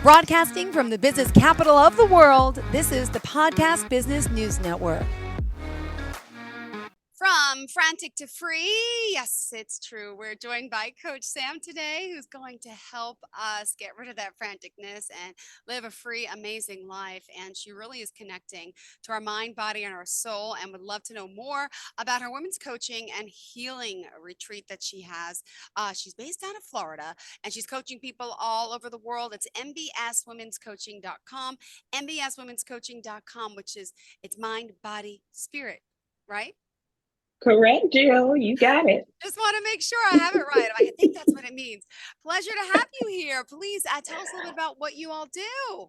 Broadcasting from the business capital of the world, this is the Podcast Business News Network. From Frantic to Free, yes, it's true. We're joined by Coach Sam today, who's going to help us get rid of that franticness and live a free, amazing life. And she really is connecting to our mind, body, and our soul, and would love to know more about her women's coaching and healing retreat that she has. She's based out of Florida, and she's coaching people all over the world. It's mbswomenscoaching.com, mbswomenscoaching.com, which is it's mind, body, spirit, right? Correct, Jill. You got it. Just want to make sure I have it right. I think that's what it means. Pleasure to have you here. Please tell us a little bit about what you all do.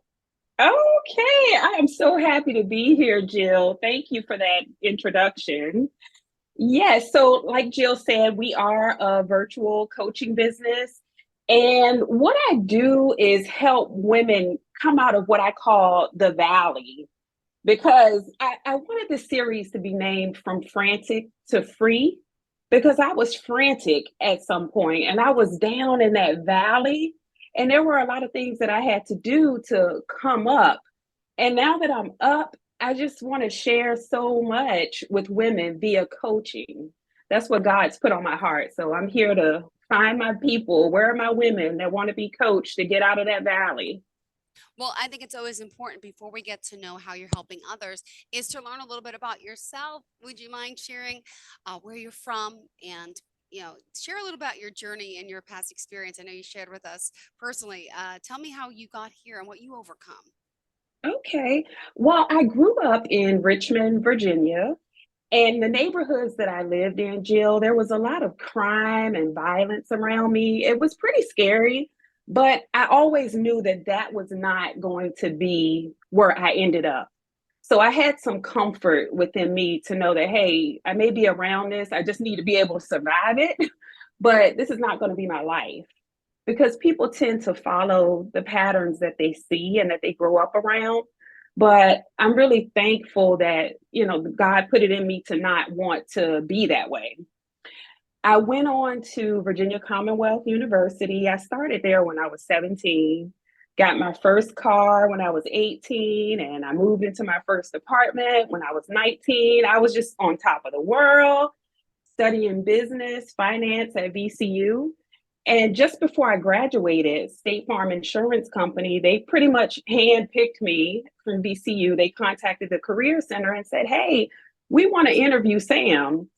Okay, I am so happy to be here, Jill. Thank you for that introduction. Yes, so like Jill said, we are a virtual coaching business. And what I do is help women come out of what I call the valley, because I wanted the series to be named From Frantic to Free, because I was frantic at some point and I was down in that valley. And there were a lot of things that I had to do to come up. And now that I'm up, I just want to share so much with women via coaching. That's what God's put on my heart. So I'm here to find my people. Where are my women that want to be coached to get out of that valley? Well, I think it's always important before we get to know how you're helping others is to learn a little bit about yourself. Would you mind sharing where you're from and share a little about your journey and your past experience? I know you shared with us personally. Tell me how you got here and what you overcome. Okay. Well, I grew up in Richmond, Virginia. And the neighborhoods that I lived in, Jill, there was a lot of crime and violence around me. It was pretty scary, but I always knew that that was not going to be where I ended up. So I had some comfort within me to know that, hey, I may be around this. I just need to be able to survive it, but this is not going to be my life, because people tend to follow the patterns that they see and that they grow up around. But I'm really thankful that, God put it in me to not want to be that way. I went on to Virginia Commonwealth University. I started there when I was 17, got my first car when I was 18, and I moved into my first apartment when I was 19. I was just on top of the world, studying business, finance at VCU. And just before I graduated, State Farm Insurance Company, they pretty much handpicked me from VCU. They contacted the Career Center and said, hey, we want to interview Sam.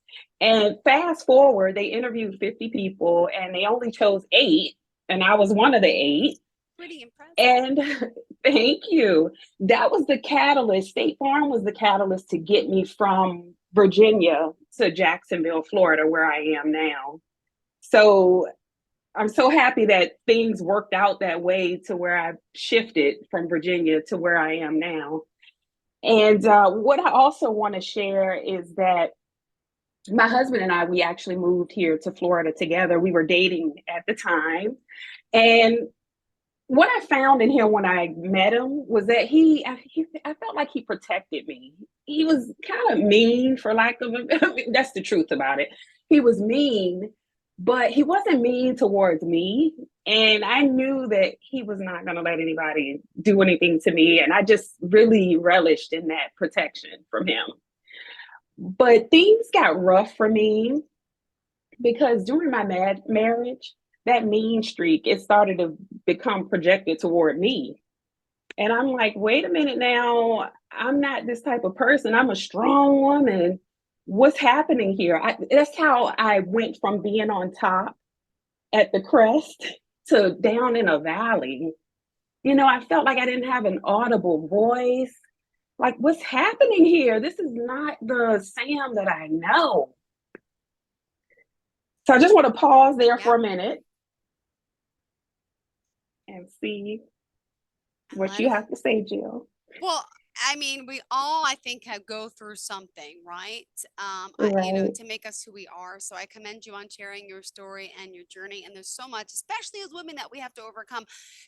And fast forward, they interviewed 50 people and they only chose 8. And I was one of the 8. Pretty impressive. And thank you. That was the catalyst. State Farm was the catalyst to get me from Virginia to Jacksonville, Florida, where I am now. So I'm so happy that things worked out that way to where I shifted from Virginia to where I am now. And what I also want to share is that my husband and I, we actually moved here to Florida together. We were dating at the time. And what I found in him when I met him was that I felt like he protected me. He was kind of mean, for lack of that's the truth about it. He was mean, but he wasn't mean towards me. And I knew that he was not going to let anybody do anything to me. And I just really relished in that protection from him. But things got rough for me because during my marriage, that mean streak, it started to become projected toward me. And I'm like, wait a minute now, I'm not this type of person. I'm a strong woman. What's happening here? That's how I went from being on top at the crest to down in a valley. I felt like I didn't have an audible voice. Like, what's happening here? This is not the Sam that I know. So I just want to pause there for a minute and see what you have to say, Jill. Well, I mean, we all, I think, go through something, right? Right. To make us who we are. So I commend you on sharing your story and your journey. And there's so much, especially as women, that we have to overcome.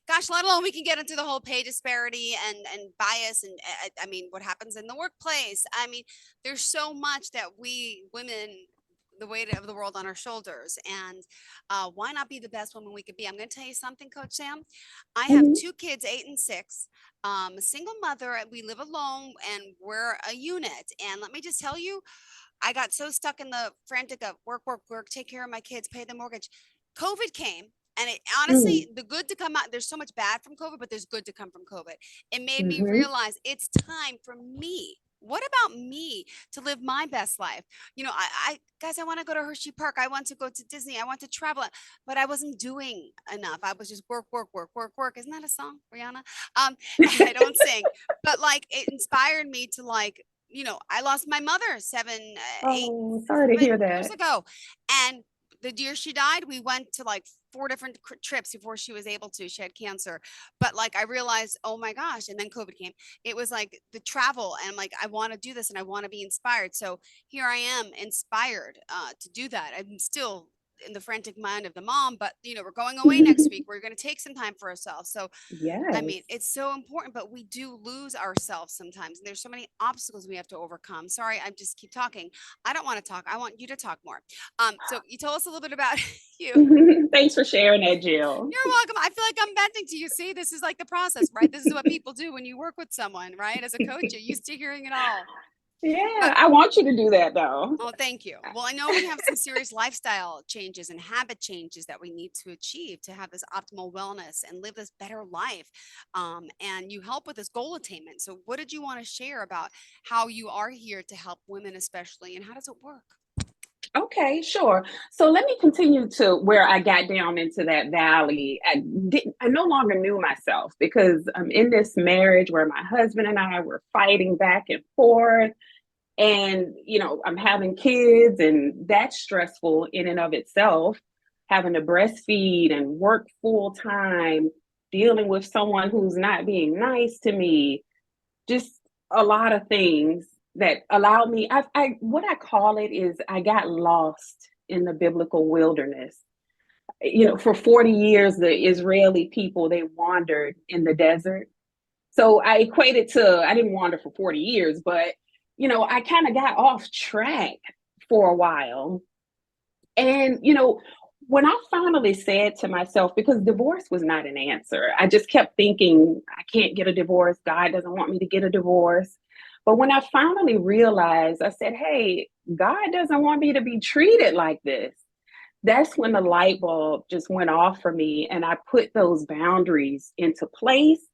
Gosh, let alone we can get into the whole pay disparity and bias and I mean, what happens in the workplace. I mean, there's so much that we women the weight of the world on our shoulders. And why not be the best woman we could be? I'm going to tell you something, Coach Sam. I have Mhm. two kids, 8 and 6. A single mother. We live alone, and we're a unit. And let me just tell you, I got so stuck in the frantic of work, work, work, take care of my kids, pay the mortgage. COVID came, and it Mm. honestly, the good to come out, there's so much bad from COVID, but there's good to come from COVID. It made me Mhm. realize it's time for me. What about me to live my best life? I guys, I want to go to Hershey Park. I want to go to Disney. I want to travel, but I wasn't doing enough. I was just work, work, work, work, work. Isn't that a song, Rihanna? I don't sing, but like it inspired me to I lost my mother eight, Oh, sorry to hear 7 years that. ago. And the year she died, we went to like 4 different trips before she was able to. She had cancer. But like I realized, oh my gosh, and then COVID came. It was like the travel, and I'm like, I want to do this and I want to be inspired. So here I am inspired to do that. I'm still in the frantic mind of the mom, but we're going away next week. We're going to take some time for ourselves. So I Yes. mean, it's so important, but we do lose ourselves sometimes. And there's so many obstacles we have to overcome. Sorry, I just keep talking. I don't want to talk. I want you to talk more. So you tell us a little bit about you. Thanks for sharing that, Jill. You're welcome. I feel like I'm venting to you. See, this is like the process, right? This is what people do when you work with someone, right? As a coach, you're used to hearing it all. Yeah, But I want you to do that though. oh, thank you. Well, I know we have some serious lifestyle changes and habit changes that we need to achieve to have this optimal wellness and live this better life. And you help with this goal attainment. So, what did you want to share about how you are here to help women, especially, and how does it work? Okay, sure. So let me continue to where I got down into that valley. I no longer knew myself because I'm in this marriage where my husband and I were fighting back and forth. And, I'm having kids, and that's stressful in and of itself. Having to breastfeed and work full time, dealing with someone who's not being nice to me, just a lot of things that allowed me. What I call it is I got lost in the biblical wilderness. For 40 years, the Israeli people, they wandered in the desert. So I equated to, I didn't wander for 40 years, but I kind of got off track for a while. And when I finally said to myself, because divorce was not an answer, I just kept thinking, I can't get a divorce. God doesn't want me to get a divorce. But when I finally realized, I said, hey, God doesn't want me to be treated like this. That's when the light bulb just went off for me. And I put those boundaries into place.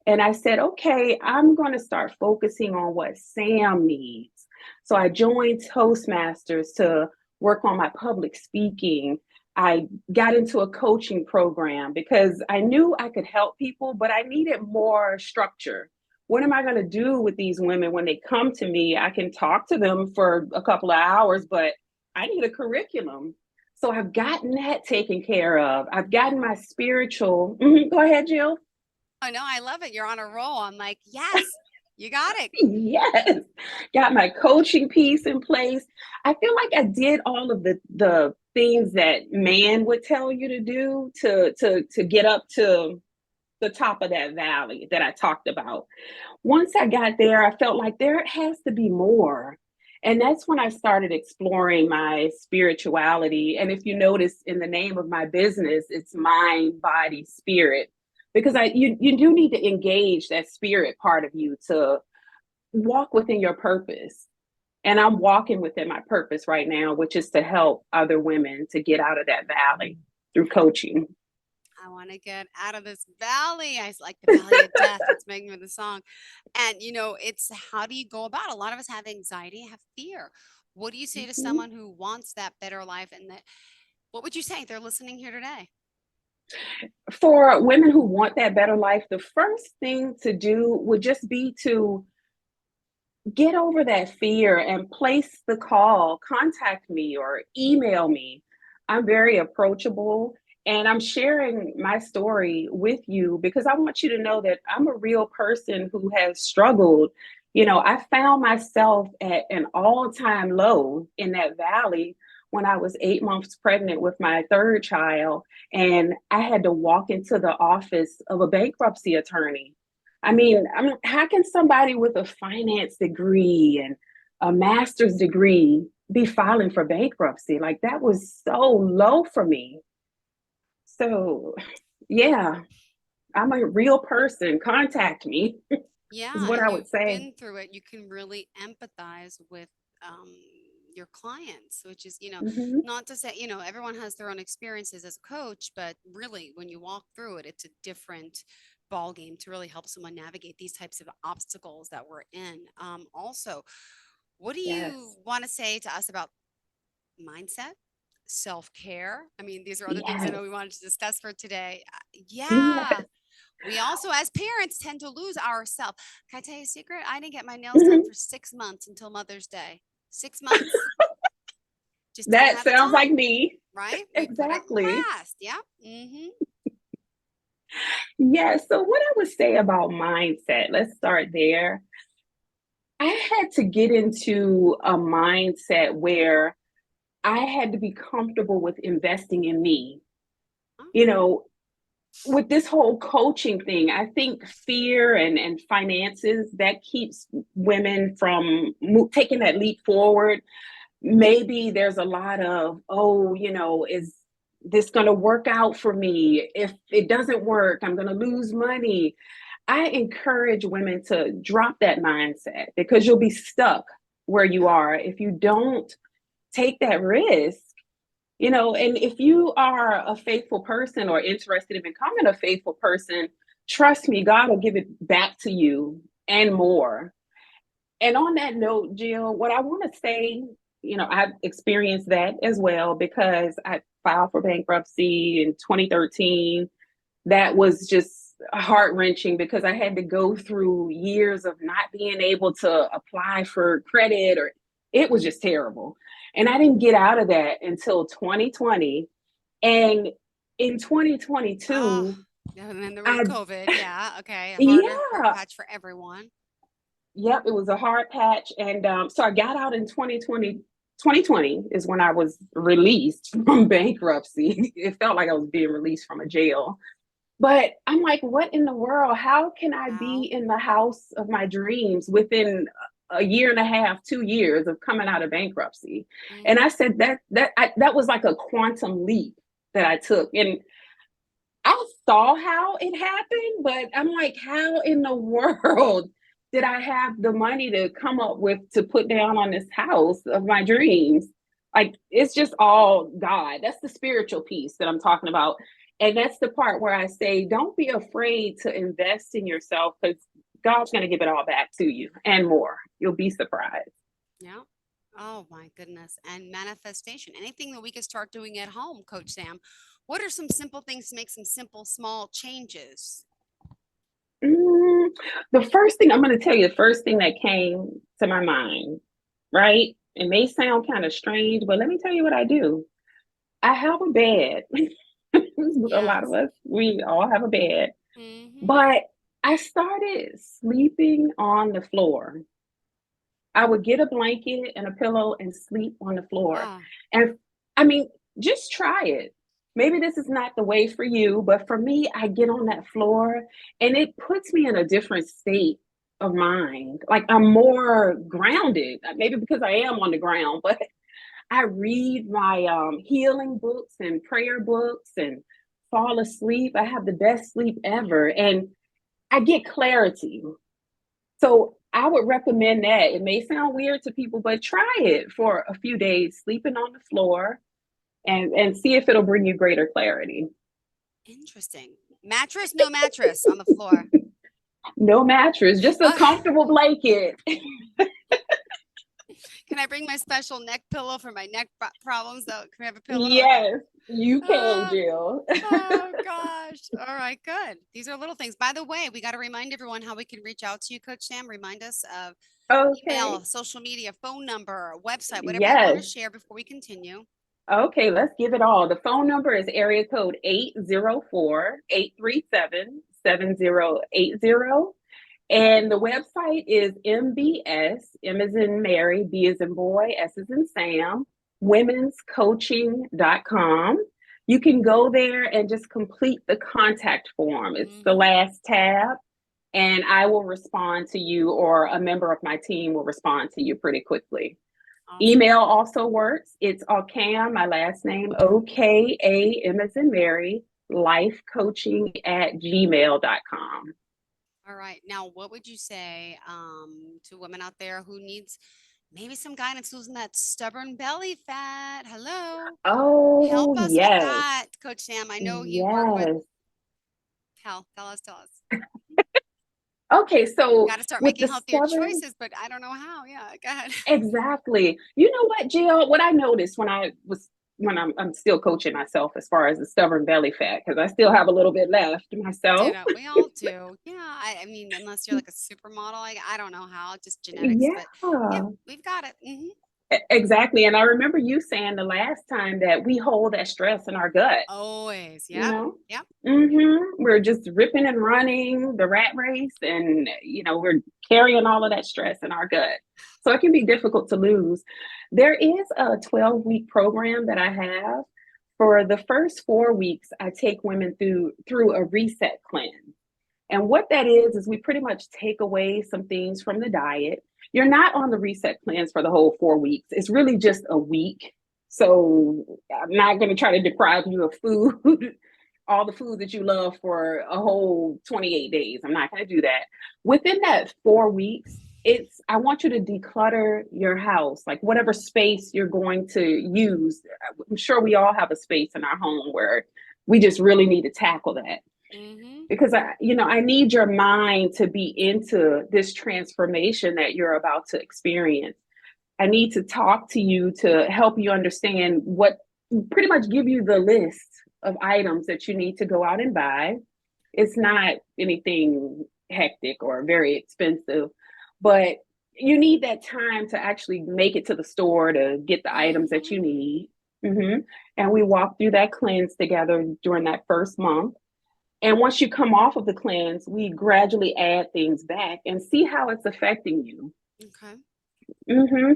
And I said, okay, I'm going to start focusing on what Sam needs. So I joined Toastmasters to work on my public speaking. I got into a coaching program because I knew I could help people, but I needed more structure. What am I going to do with these women when they come to me? I can talk to them for a couple of hours, but I need a curriculum. So I've gotten that taken care of. I've gotten my spiritual. Go ahead, Jill. Oh, no, I love it. You're on a roll. I'm like, yes, you got it. Yes, got my coaching piece in place. I feel like I did all of the things that man would tell you to do to get up to the top of that valley that I talked about. Once I got there, I felt like there has to be more. And that's when I started exploring my spirituality. And if you notice in the name of my business, it's mind, body, spirit. Because you do need to engage that spirit part of you to walk within your purpose. And I'm walking within my purpose right now, which is to help other women to get out of that valley through coaching. I want to get out of this valley. Like the valley of death. It's making me the song. And it's how do you go about it? A lot of us have anxiety, have fear. What do you say to Mhm. someone who wants that better life? And what would you say? They're listening here today. For women who want that better life, the first thing to do would just be to get over that fear and place the call, contact me or email me. I'm very approachable and I'm sharing my story with you because I want you to know that I'm a real person who has struggled. I found myself at an all time low in that valley when I was 8 months pregnant with my third child. And I had to walk into the office of a bankruptcy attorney. How can somebody with a finance degree and a master's degree be filing for bankruptcy. Like that was so low for me. So yeah, I'm a real person. Contact me is Yeah, what and I would you've say. been through it. You can really empathize with um, your clients, which is, Hmm. not to say, everyone has their own experiences as a coach, but really, when you walk through it, it's a different ball game to really help someone navigate these types of obstacles that we're in. Also, what do you Yes. want to say to us about mindset, self care? I mean, these are other things I Yes. know we wanted to discuss for today. Yeah, Yes. we also, as parents, tend to lose ourselves. Can I tell you a secret? I didn't get my nails done Mhm. for 6 months until Mother's Day. 6 months. Just didn't That have the sounds like time, me. right? We put it Exactly. last. Yeah. Mm-hmm. Yeah. So, what I would say about mindset, let's start there. I had to get into a mindset where I had to be comfortable with investing in me. Oh, You know, with this whole coaching thing, I think fear and finances that keeps women from taking that leap forward. Maybe there's a lot of, oh, is this going to work out for me? If it doesn't work, I'm going to lose money. I encourage women to drop that mindset because you'll be stuck where you yeah. are if you don't take that risk. And if you are a faithful person or interested in becoming a faithful person, trust me, God will give it back to you and more. And on that note, Jill, what I want to say, I've experienced that as well because I filed for bankruptcy in 2013. That was just heart wrenching because I had to go through years of not being able to apply for credit, or it was just terrible. And I didn't get out of that until 2020. And in Oh, 2022, yeah, and then there was I, COVID. Yeah. Okay. A harder heart yeah, patch for everyone. yep, it was a hard patch. And so I got out in 2020. 2020 is when I was released from bankruptcy. It felt like I was being released from a jail. But I'm like, what in the world? How can I be Wow. in the house of my dreams within a year and a half, 2 years of coming out of bankruptcy? And I Mm-hmm. said that was like a quantum leap that I took. And I saw how it happened, but I'm like, how in the world did I have the money to come up with to put down on this house of my dreams? Like, it's just all God. That's the spiritual piece that I'm talking about. And that's the part where I say, don't be afraid to invest in yourself because God's going to give it all back to you and more. You'll be surprised. Yeah. Oh my goodness. And manifestation. Anything that we can start doing at home, Coach Sam. What are some simple things to make some simple, small changes? Mm, the first thing I'm going to tell you, the first thing that came to my mind, right? It may sound kind of strange, but let me tell you what I do. I have a bed. A lot of Yes. us, we all have a bed, Mm-hmm. but I started sleeping on the floor. I would get a blanket and a pillow and sleep on the floor. Ah, And I mean, just try it. Maybe this is not the way for you, but for me, I get on that floor and it puts me in a different state of mind. Like I'm more grounded, maybe because I am on the ground, but I read my healing books and prayer books and fall asleep. I have the best sleep ever and I get clarity. So I would recommend that. It may sound weird to people, but try it for a few days, sleeping on the floor and see if it'll bring you greater clarity. interesting. Mattress, no mattress on the floor. No mattress, just a Okay. comfortable blanket. Can I bring my special neck pillow for my neck problems though? Can we have a pillow? Okay. Yes, you can, Uh, Jill. oh gosh. All right, good. These are little things. By the way, we got to remind everyone how we can reach out to you, Coach Sam. Remind us of Okay. email, social media, phone number, website, whatever you want Yes. to share before we continue. Okay, let's give it all. The phone number is area code 804-837-7080. And the website is MBS, M as in Mary, B as in boy, S as in Sam, womenscoaching.com. You can go there and just complete the contact form. It's the Hmm. last tab, and I will respond to you, or a member of my team will respond to you pretty quickly. Awesome. Email also works. It's Okam, my last name, OKAM as in Mary, lifecoaching@gmail.com. All right. Now, what would you say to women out there who needs maybe some guidance losing that stubborn belly fat? Hello. Help Oh, us with yes. that, Coach Sam. I know you work with, Yes. tell us. Okay, so Got to start with making the healthier stubborn, choices, but I don't know how. Yeah, go ahead. exactly. You know what, Jill? What I noticed when I'm still coaching myself as far as the stubborn belly fat, because I still have a little bit left myself. Ditto. We all do. Yeah. I mean, unless you're like a supermodel, I don't know how, just genetics, Yeah. but yeah, we've got it. Exactly. And I remember you saying the last time that we hold that stress in our gut, Always. you Yep. know? Yep. We're just ripping and running the rat race, and, we're carrying all of that stress in our gut. So it can be difficult to lose. There is a 12-week program that I have. For the first 4 weeks, I take women through a reset cleanse. And what that is we pretty much take away some things from the diet. You're not on the reset plans for the whole 4 weeks. It's really just a week. So I'm not going to try to deprive you of food, all the food that you love for a whole 28 days. I'm not going to do that. Within that 4 weeks, I want you to declutter your house, like whatever space you're going to use. I'm sure we all have a space in our home where we just really need to tackle that, Mm-hmm. because I need your mind to be into this transformation that you're about to experience. I need to talk to you to help you understand what, pretty much give you the list of items that you need to go out and buy. It's not anything hectic or very expensive, but you need that time to actually make it to the store to get the items that Mm-hmm. you need. hmm And we walk through that cleanse together during that first month. And once you come off of the cleanse, we gradually add things back and see how it's affecting you. Okay.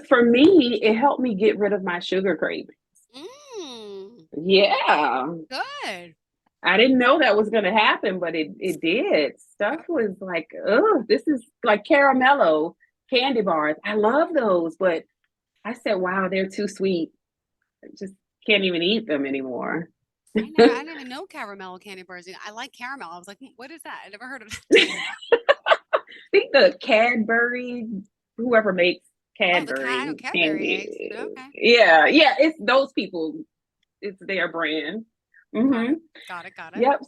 For me, it helped me get rid of my sugar craving. Mm, Yeah. good. I didn't know that was going to happen, but it did. Stuff was like, oh, this is like caramello candy bars. I love those, but I said, wow, they're too sweet. I just can't even eat them anymore. I didn't even know caramel candy bars. I like caramel. I was like, what is that? I never heard of that. Think the Cadbury, whoever makes Oh, I know Cadbury Cadbury eggs, candy. but okay. Yeah, it's those people. It's their brand. Okay. hmm Got it. Yep.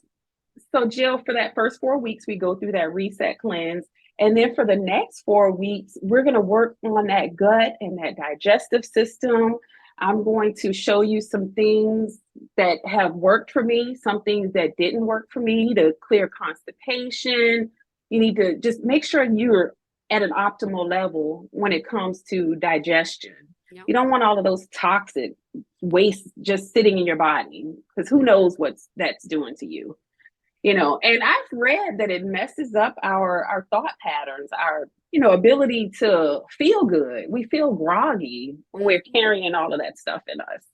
So, Jill, for that first 4 weeks, we go through that reset cleanse. And then for the next 4 weeks, we're going to work on that gut and that digestive system. I'm going to show you some things that have worked for me, some things that didn't work for me to clear constipation. You need to just make sure you're at an optimal level when it comes to digestion. Yep. You don't want all of those toxic waste just sitting in your body, because who knows what that's doing to you. And I've read that it messes up our thought patterns, our ability to feel good. We feel groggy when we're Mm-hmm. carrying all of that stuff in us.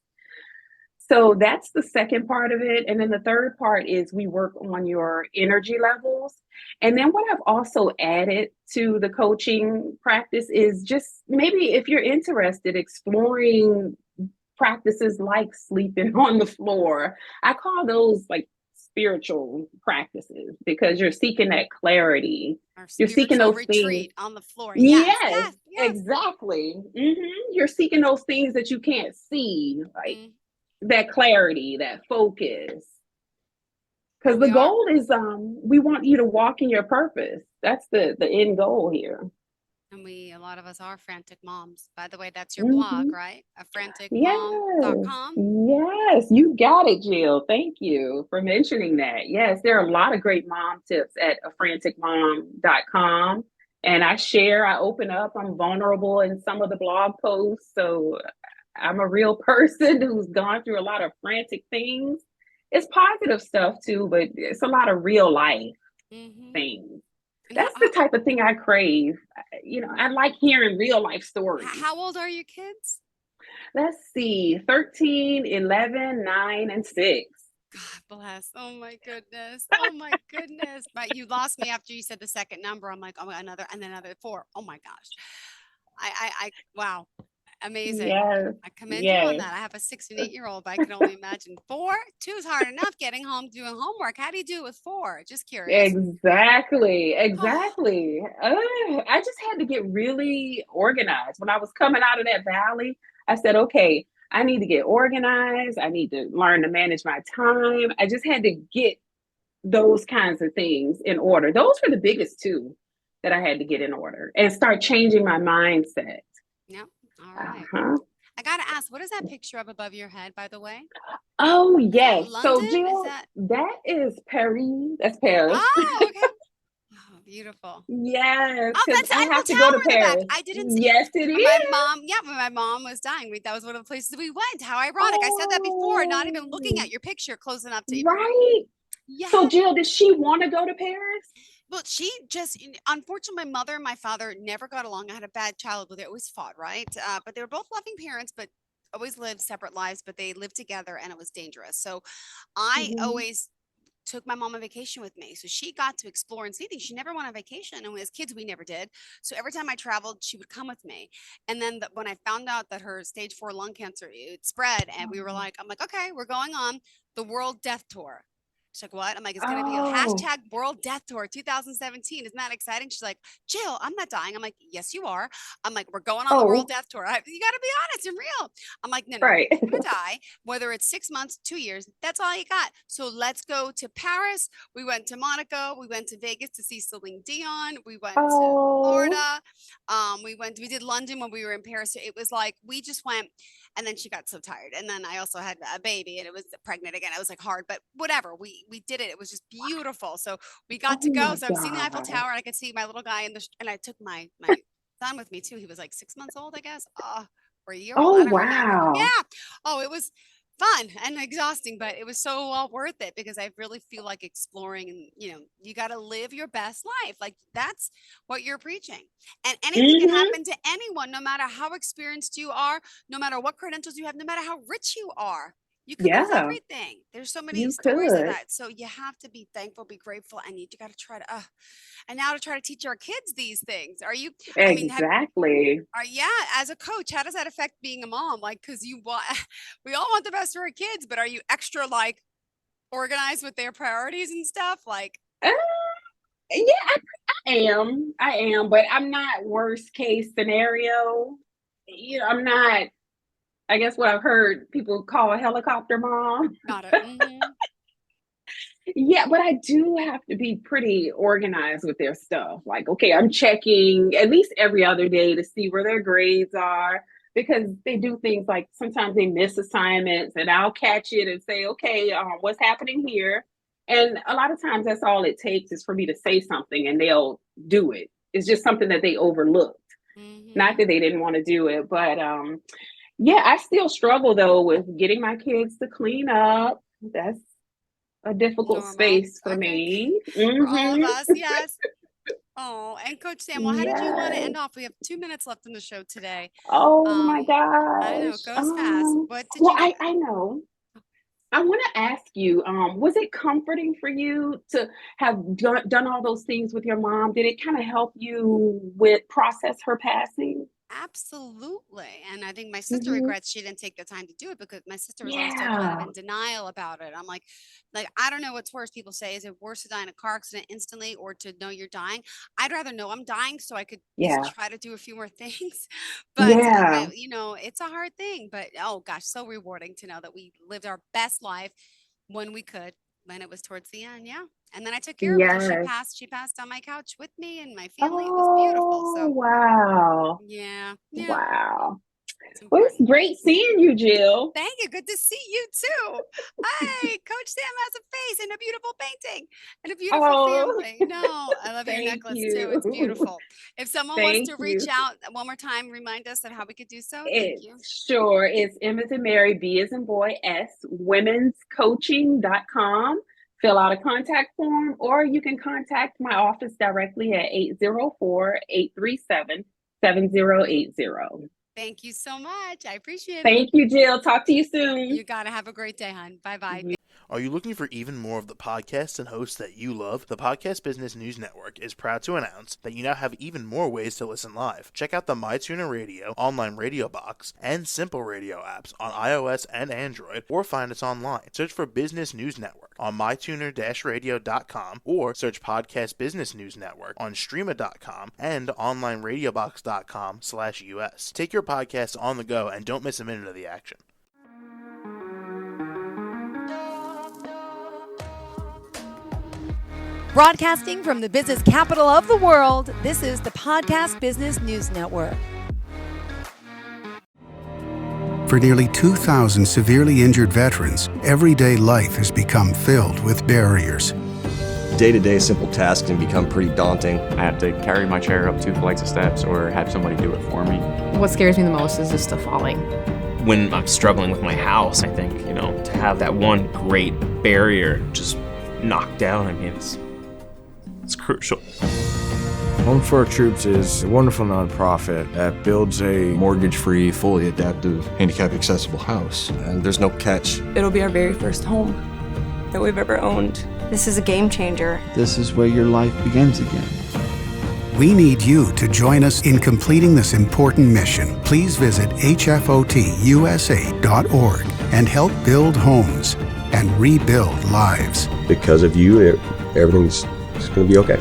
So that's the second part of it. And then the third part is we work on your energy levels. And then what I've also added to the coaching practice is just maybe, if you're interested, exploring practices like sleeping on the floor. I call those like spiritual practices, because you're seeking that clarity. Our You're seeking spiritual those things. retreat on the floor. Yes, Yes, yes, yes. exactly. You're seeking those things that you can't see, like Mm, that clarity, that focus. well, Because the we are. goal is, we want you to walk in your purpose. That's the end goal here. And a lot of us are frantic moms. By the way, that's your blog, hmm right? A Yes, franticmom.com. yes, you got it, Jill. Thank you for mentioning that. Yes, there are a lot of great mom tips at afranticmom.com. And I open up, I'm vulnerable in some of the blog posts. So I'm a real person who's gone through a lot of frantic things. It's positive stuff too, but it's a lot of real life Mm-hmm. things. And That's the type of thing I crave. I like hearing real life stories. how old are your kids? Let's see, 13, 11, 9, and 6. God bless. Oh my goodness. Oh my goodness. But you lost me after you said the second number. I'm like, oh, another and then another four. Oh my gosh. Wow. Amazing. Yes, I commend you on yes. that. I have a 6 and 8-year-old, but I can only imagine four. Two is hard enough getting home doing homework. How do you do it with four? Just curious. Exactly, Oh, exactly. I just had to get really organized. When I was coming out of that valley, I said, okay, I need to get organized. I need to learn to manage my time. I just had to get those kinds of things in order. Those were the biggest two that I had to get in order and start changing my mindset. yep. All right. Uh-huh. I got to ask, what is that picture up above your head, by the way? Oh, Is that yes. So, London? Is Jill, that? that is Paris. That's Paris. Oh, okay. Oh, beautiful. Yes, Oh, because that's the I Eiffel have to go Tower to in the back. Paris. I didn't see. Yes, it When my is. mom, yeah, when my mom was dying, that was one of the places we went. How ironic. I said that before, not even looking Oh, at your picture close enough to even. right. So, Yeah. Jill, did she want to go to Paris? Well, she just, unfortunately, my mother and my father never got along. I had a bad childhood. They always fought, right? But they were both loving parents, but always lived separate lives, but they lived together and it was dangerous. So I Mhm. always took my mom on vacation with me. So she got to explore and see things. She never went on vacation. And as kids, we never did. So every time I traveled, she would come with me. And then when I found out that her stage 4 lung cancer, it spread, and we were like, I'm like, okay, we're going on the World Death Tour. She's like, what? I'm like, it's going to be a Oh, hashtag World Death Tour 2017. Isn't that exciting? She's like, Jill, I'm not dying. I'm like, yes, you are. I'm like, we're going on the World oh, Death Tour. You got to be honest and real. I'm like, no, right. you're going to die, whether it's 6 months, 2 years, that's all you got. So let's go to Paris. We went to Monaco. We went to Vegas to see Celine Dion. We went to Oh, Florida. We did London when we were in Paris. So it was like, we just went, and then she got so tired. And then I also had a baby and it was pregnant again. It was like hard, but whatever. We did it. It was just beautiful. So we got to oh go. my So I'm seeing the Eiffel God. Tower and I could see my little guy and I took my son with me too. He was like 6 months old, I guess. Or a year old. Oh, I don't remember. wow. Yeah. Oh, it was fun and exhausting, but it was so well worth it because I really feel like exploring, and you got to live your best life. Like that's what you're preaching. And anything can Hmm. happen to anyone, no matter how experienced you are, no matter what credentials you have, no matter how rich you are. You could lose Yeah, everything. There's so many you stories of could. that. So you have to be thankful, be grateful, and you got to try to and now to try to teach our kids these things. I mean, Exactly. yeah, as a coach, how does that affect being a mom? Like, because you want, we all want the best for our kids, but are you extra like organized with their priorities and stuff? Like, Uh, yeah, I am. I am, but I'm not worst case scenario. I'm not, I guess what I've heard people call a helicopter mom. got it. Mm-hmm. Yeah, but I do have to be pretty organized with their stuff. Like, okay, I'm checking at least every other day to see where their grades are because they do things like sometimes they miss assignments and I'll catch it and say, okay, what's happening here? And a lot of times that's all it takes is for me to say something and they'll do it. It's just something that they overlooked. Not Mm-hmm. that they didn't want to do it, but yeah, I still struggle though with getting my kids to clean up. That's a difficult Normal. space for Okay. me. For all of Hmm. us, yes. Oh, and Coach Sam, well, how did you want to Yes. end off? We have 2 minutes left in the show today. Oh my Um, I know it gosh. goes fast. What did Well, you? I know. I want to ask you, was it comforting for you to have done all those things with your mom? Did it kind of help you with process her passing? Absolutely. And I think my sister Hmm. regrets she didn't take the time to do it because my sister was always so kind of Yeah. in denial about it. I'm like, I don't know what's worse. People say, is it worse to die in a car accident instantly or to know you're dying? I'd rather know I'm dying so I could Yeah. try to do a few more things. But, Yeah. it's a hard thing. But oh gosh, so rewarding to know that we lived our best life when we could, when it was towards the end. Yeah. And then I took care of her till she Yes. passed. She passed on my couch with me and my family. It was beautiful. Oh, So wow. yeah, yeah, Wow. it's Well, it's important. great seeing you, Jill. Thank you. Good to see you too. Hey, Coach Sam has a face and a beautiful painting and a beautiful Oh, family. No, I love your thank necklace too. It's you. beautiful. If someone wants Thank to reach you. out one more time, remind us of how we could do so. Thank It's you. sure. It's M as in Mary, B as in boy, S, womenscoaching.com. Fill out a contact form, or you can contact my office directly at 804-837-7080. Thank you so much. I appreciate it. Thank you, Jill. Talk to you soon. You got to have a great day, hon. Bye bye. Are you looking for even more of the podcasts and hosts that you love? The Podcast Business News Network is proud to announce that you now have even more ways to listen live. Check out the MyTuner Radio, online radio box, and Simple Radio apps on iOS and Android, or find us online. Search for Business News Network on mytuner-radio.com or search Podcast Business News Network on streama.com and onlineradiobox.com/US. Take your podcast on the go and don't miss a minute of the action. Broadcasting from the business capital of the world, this is the Podcast Business News Network. For nearly 2,000 severely injured veterans, everyday life has become filled with barriers. Day-to-day simple tasks can become pretty daunting. I have to carry my chair up 2 flights of steps or have somebody do it for me. What scares me the most is just the falling. When I'm struggling with my house, I think, to have that one great barrier just knocked down, it's crucial. Home for Our Troops is a wonderful nonprofit that builds a mortgage-free, fully adaptive, handicap-accessible house. And there's no catch. It'll be our very first home that we've ever owned. This is a game changer. This is where your life begins again. We need you to join us in completing this important mission. Please visit hfotusa.org and help build homes and rebuild lives. Because of you, everything's going to be okay.